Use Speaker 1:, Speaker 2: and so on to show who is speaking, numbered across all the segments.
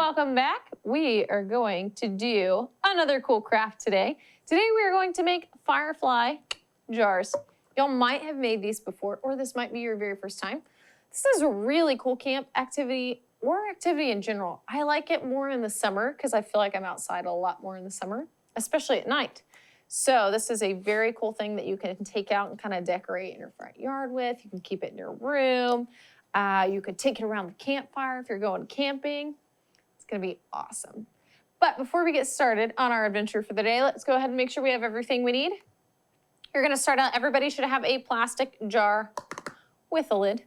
Speaker 1: welcome back. We are going to do another cool craft today. Today we are going to make Firefly jars. Y'all might have made these before, or this might be your very first time. This is a really cool camp activity or activity in general. I like it more in the summer because I feel like I'm outside a lot more in the summer, especially at night. So this is a very cool thing that you can take out and kind of decorate in your front yard with. You can keep it in your room. You could take it around the campfire if you're going camping. It's gonna be awesome. But before we get started on our adventure for the day, let's go ahead and make sure we have everything we need. You're gonna start out, everybody should have a plastic jar with a lid.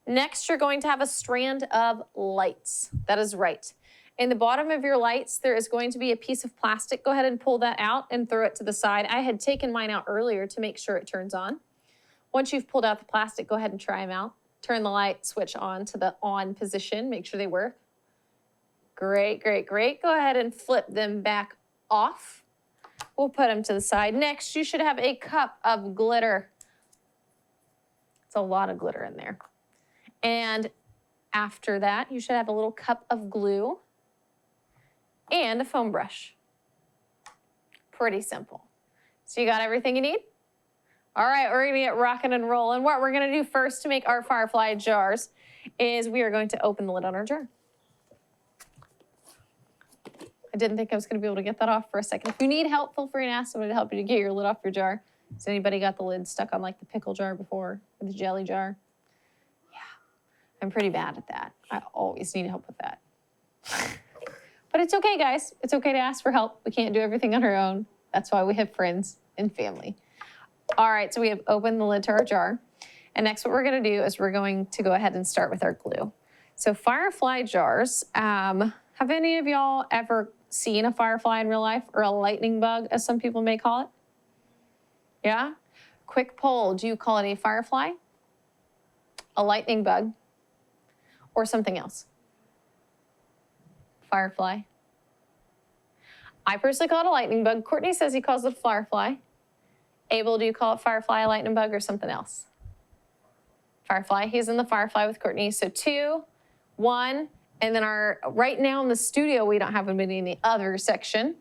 Speaker 1: Next, you're going to have a strand of lights. That is right. In the bottom of your lights, there is going to be a piece of plastic. Go ahead and pull that out and throw it to the side. I had taken mine out earlier to make sure it turns on. Once you've pulled out the plastic, go ahead and try them out. Turn the light switch on to the on position. Make sure they work. Great, great, great. Go ahead and flip them back off. We'll put them to the side. Next, you should have a cup of glitter. It's a lot of glitter in there. And after that, you should have a little cup of glue and a foam brush. Pretty simple. So you got everything you need? All right, we're gonna get rocking and rolling. What we're gonna do first to make our Firefly jars is we are going to open the lid on our jar. I didn't think I was gonna be able to get that off for a second. If you need help, feel free to ask somebody to help you to get your lid off your jar. Has anybody got the lid stuck on like the pickle jar before, or the jelly jar? Yeah, I'm pretty bad at that. I always need help with that. But it's okay, guys. It's okay to ask for help. We can't do everything on our own. That's why we have friends and family. All right, so we have opened the lid to our jar. And next what we're gonna do is we're going to go ahead and start with our glue. So Firefly jars, have any of y'all ever seen a firefly in real life, or a lightning bug, as some people may call it? Yeah? Quick poll, do you call it a firefly, a lightning bug, or something else? Firefly. I personally call it a lightning bug. Courtney says he calls it a firefly. Abel, do you call it firefly, a lightning bug, or something else? Firefly. He's in the Firefly with Courtney. So 2, 1, and then right now in the studio, we don't have anybody in the other section.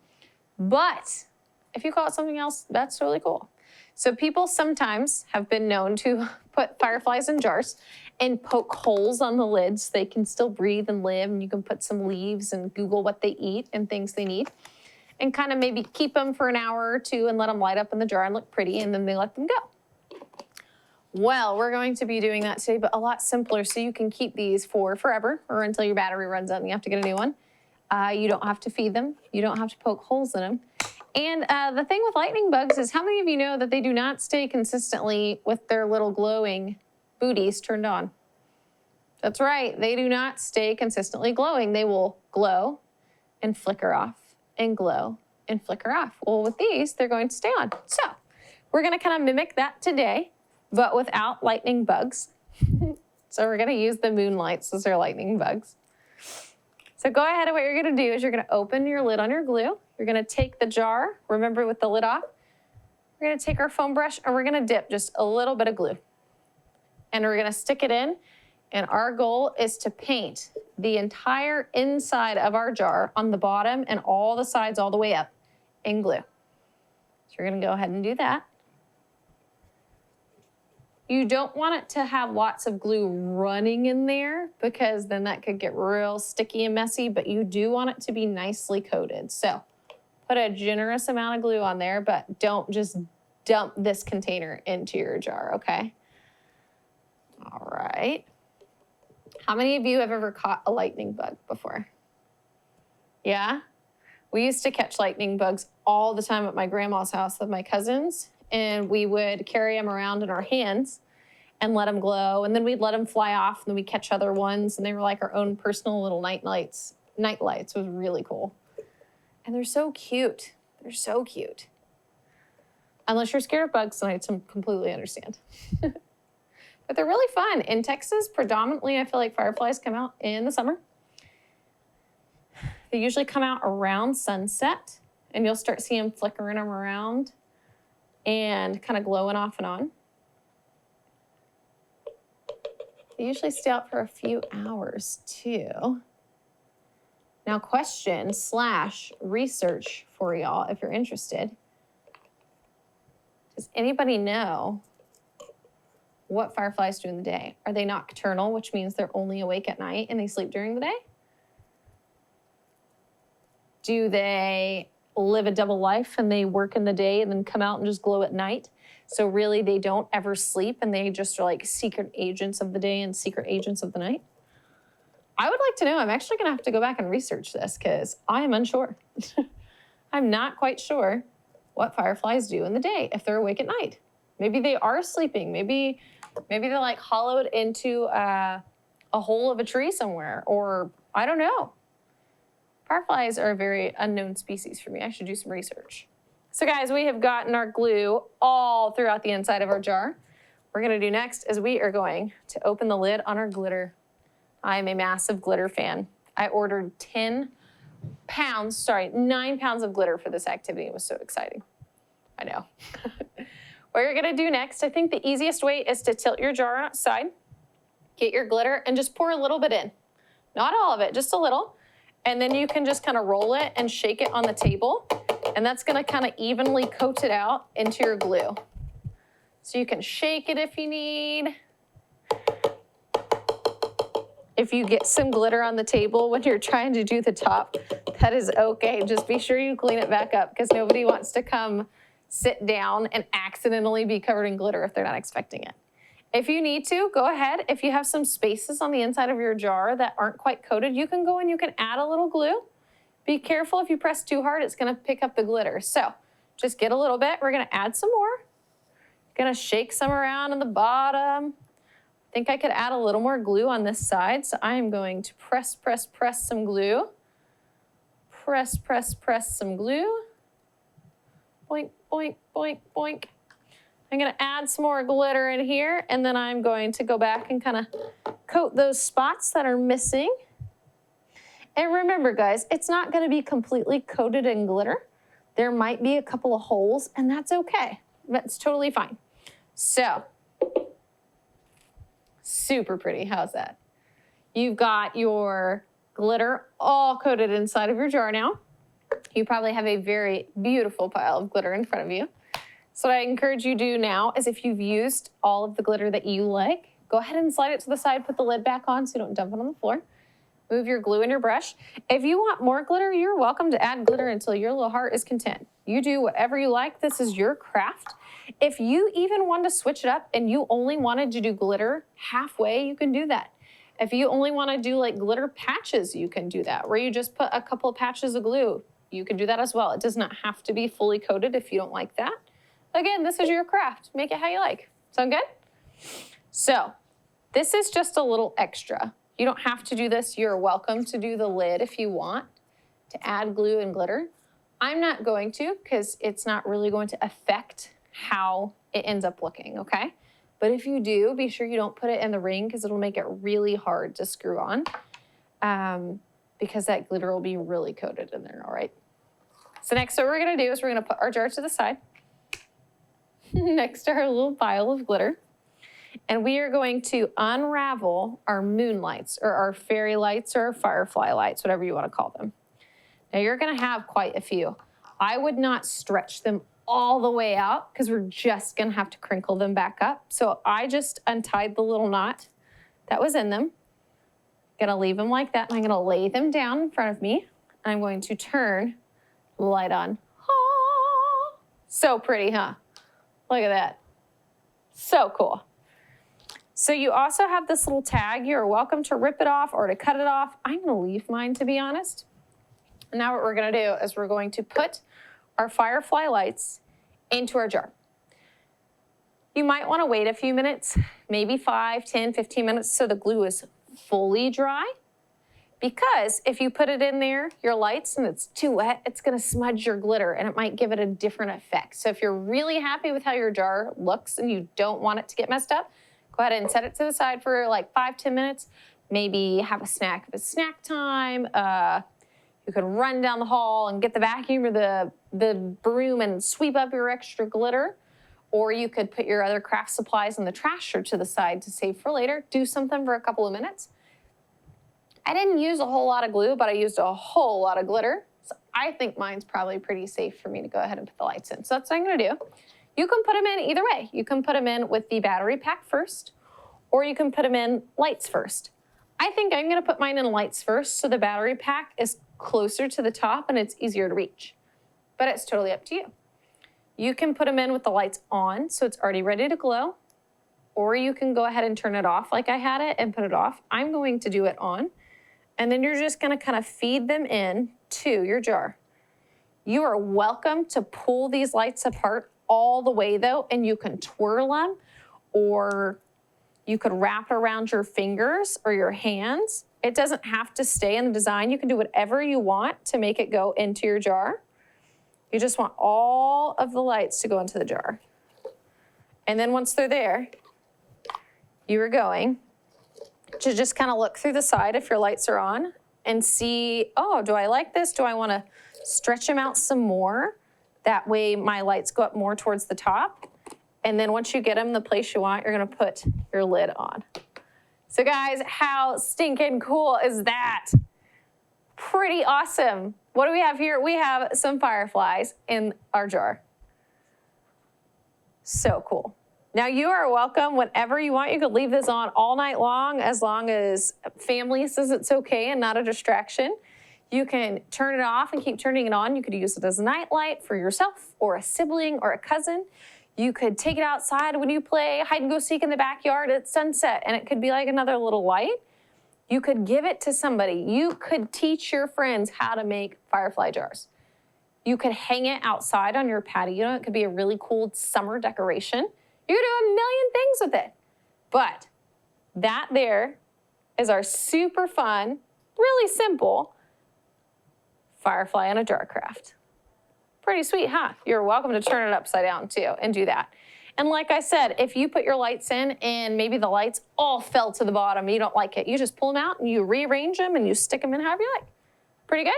Speaker 1: But if you call it something else, that's really cool. So people sometimes have been known to put fireflies in jars and poke holes on the lids so they can still breathe and live. And you can put some leaves and Google what they eat and things they need. And kind of maybe keep them for an hour or two and let them light up in the jar and look pretty, and then they let them go. Well, we're going to be doing that today, but a lot simpler, so you can keep these for forever or until your battery runs out and you have to get a new one. You don't have to feed them. You don't have to poke holes in them. And the thing with lightning bugs is, how many of you know that they do not stay consistently with their little glowing booties turned on? That's right, they do not stay consistently glowing. They will glow and flicker off, and glow and flicker off. Well, with these, they're going to stay on. So we're gonna kind of mimic that today, but without lightning bugs. So we're gonna use the moonlights as our lightning bugs. So go ahead, and what you're gonna do is you're gonna open your lid on your glue. You're gonna take the jar, remember with the lid off. We're gonna take our foam brush and we're gonna dip just a little bit of glue. And we're gonna stick it in, and our goal is to paint the entire inside of our jar on the bottom and all the sides all the way up in glue. So you're gonna go ahead and do that. You don't want it to have lots of glue running in there, because then that could get real sticky and messy, but you do want it to be nicely coated. So put a generous amount of glue on there, but don't just dump this container into your jar, okay? All right. How many of you have ever caught a lightning bug before? Yeah? We used to catch lightning bugs all the time at my grandma's house with my cousins, and we would carry them around in our hands and let them glow, and then we'd let them fly off, and then we'd catch other ones, and they were like our own personal little night lights. Night lights. It was really cool. And they're so cute. They're so cute. Unless you're scared of bugs, then I completely understand. But they're really fun. In Texas, predominantly, I feel like fireflies come out in the summer. They usually come out around sunset, and you'll start seeing them flickering them around and kind of glowing off and on. They usually stay out for a few hours, too. Now, question / research for y'all, if you're interested. Does anybody know what fireflies do in the day? Are they nocturnal, which means they're only awake at night and they sleep during the day? Do they live a double life and they work in the day and then come out and just glow at night? So really they don't ever sleep and they just are like secret agents of the day and secret agents of the night? I would like to know. I'm actually going to have to go back and research this because I am unsure. I'm not quite sure what fireflies do in the day if they're awake at night. Maybe they are sleeping. Maybe they're like hollowed into a hole of a tree somewhere, or I don't know. Fireflies are a very unknown species for me. I should do some research. So guys, we have gotten our glue all throughout the inside of our jar. What we're gonna do next is we are going to open the lid on our glitter. I am a massive glitter fan. I ordered 9 pounds of glitter for this activity. It was so exciting. I know. What you're gonna do next, I think the easiest way is to tilt your jar outside, get your glitter, and just pour a little bit in. Not all of it, just a little. And then you can just kind of roll it and shake it on the table. And that's gonna kind of evenly coat it out into your glue. So you can shake it if you need. If you get some glitter on the table when you're trying to do the top, that is okay. Just be sure you clean it back up because nobody wants to come sit down and accidentally be covered in glitter if they're not expecting it. If you need to, go ahead. If you have some spaces on the inside of your jar that aren't quite coated, you can go and you can add a little glue. Be careful if you press too hard, it's gonna pick up the glitter. So just get a little bit. We're gonna add some more. Gonna shake some around in the bottom. I think I could add a little more glue on this side. So I am going to press some glue. Press some glue. Boink, boink, boink, boink. I'm gonna add some more glitter in here, and then I'm going to go back and kind of coat those spots that are missing. And remember, guys, it's not gonna be completely coated in glitter. There might be a couple of holes, and that's okay. That's totally fine. So, super pretty, how's that? You've got your glitter all coated inside of your jar now. You probably have a very beautiful pile of glitter in front of you. So what I encourage you to do now is if you've used all of the glitter that you like, go ahead and slide it to the side, put the lid back on so you don't dump it on the floor. Move your glue and your brush. If you want more glitter, you're welcome to add glitter until your little heart is content. You do whatever you like. This is your craft. If you even want to switch it up and you only wanted to do glitter halfway, you can do that. If you only want to do like glitter patches, you can do that, where you just put a couple of patches of glue. You can do that as well. It does not have to be fully coated if you don't like that. Again, this is your craft. Make it how you like. Sound good? So this is just a little extra. You don't have to do this. You're welcome to do the lid if you want to add glue and glitter. I'm not going to because it's not really going to affect how it ends up looking, okay? But if you do, be sure you don't put it in the ring because it'll make it really hard to screw on because that glitter will be really coated in there, all right? So next, what we're gonna do is we're gonna put our jar to the side next to our little pile of glitter. And we are going to unravel our moonlights or our fairy lights or our firefly lights, whatever you want to call them. Now you're going to have quite a few. I would not stretch them all the way out because we're just going to have to crinkle them back up. So I just untied the little knot that was in them. Going to leave them like that. And I'm going to lay them down in front of me. And I'm going to turn the light on. Ah, so pretty, huh? Look at that. So cool. So you also have this little tag. You're welcome to rip it off or to cut it off. I'm gonna leave mine, to be honest. And now what we're gonna do is we're going to put our firefly lights into our jar. You might wanna wait a few minutes, maybe 5, 10, 15 minutes so the glue is fully dry. Because if you put it in there, your lights, and it's too wet, it's gonna smudge your glitter and it might give it a different effect. So if you're really happy with how your jar looks and you don't want it to get messed up, go ahead and set it to the side for like 5, 10 minutes. Maybe have a snack if it's snack time. You could run down the hall and get the vacuum or the broom and sweep up your extra glitter. Or you could put your other craft supplies in the trash or to the side to save for later. Do something for a couple of minutes. I didn't use a whole lot of glue, but I used a whole lot of glitter. So I think mine's probably pretty safe for me to go ahead and put the lights in. So that's what I'm gonna do. You can put them in either way. You can put them in with the battery pack first, or you can put them in lights first. I think I'm gonna put mine in lights first so the battery pack is closer to the top and it's easier to reach. But it's totally up to you. You can put them in with the lights on so it's already ready to glow, or you can go ahead and turn it off like I had it and put it off. I'm going to do it on, and then you're just gonna kind of feed them in to your jar. You are welcome to pull these lights apart all the way though, and you can twirl them, or you could wrap it around your fingers or your hands. It doesn't have to stay in the design. You can do whatever you want to make it go into your jar. You just want all of the lights to go into the jar. And then once they're there, you are going to just kind of look through the side if your lights are on and see, oh, do I like this? Do I want to stretch them out some more? That way my lights go up more towards the top. And then once you get them the place you want, you're gonna put your lid on. So guys, how stinking cool is that? Pretty awesome. What do we have here? We have some fireflies in our jar. So cool. Now you are welcome whenever you want. You could leave this on all night long as family says it's okay and not a distraction. You can turn it off and keep turning it on. You could use it as a night light for yourself or a sibling or a cousin. You could take it outside when you play hide and go seek in the backyard at sunset, and it could be like another little light. You could give it to somebody. You could teach your friends how to make firefly jars. You could hang it outside on your patio. It could be a really cool summer decoration. You could do a million things with it. But that there is our super fun, really simple firefly in a jar craft. Pretty sweet, huh? You're welcome to turn it upside down too and do that. And like I said, if you put your lights in and maybe the lights all fell to the bottom and you don't like it, you just pull them out and you rearrange them and you stick them in however you like. Pretty good?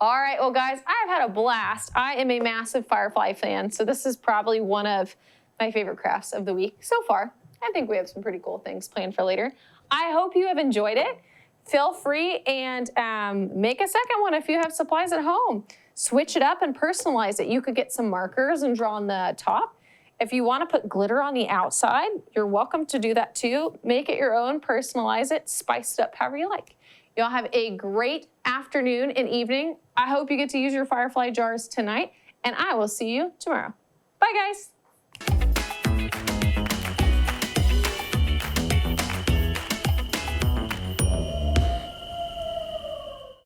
Speaker 1: All right, well guys, I've had a blast. I am a massive Firefly fan, so this is probably one of my favorite crafts of the week so far. I think we have some pretty cool things planned for later. I hope you have enjoyed it. Feel free and make a second one if you have supplies at home. Switch it up and personalize it. You could get some markers and draw on the top. If you want to put glitter on the outside, you're welcome to do that too. Make it your own, personalize it, spice it up however you like. Y'all have a great afternoon and evening. I hope you get to use your Firefly jars tonight, and I will see you tomorrow. Bye, guys.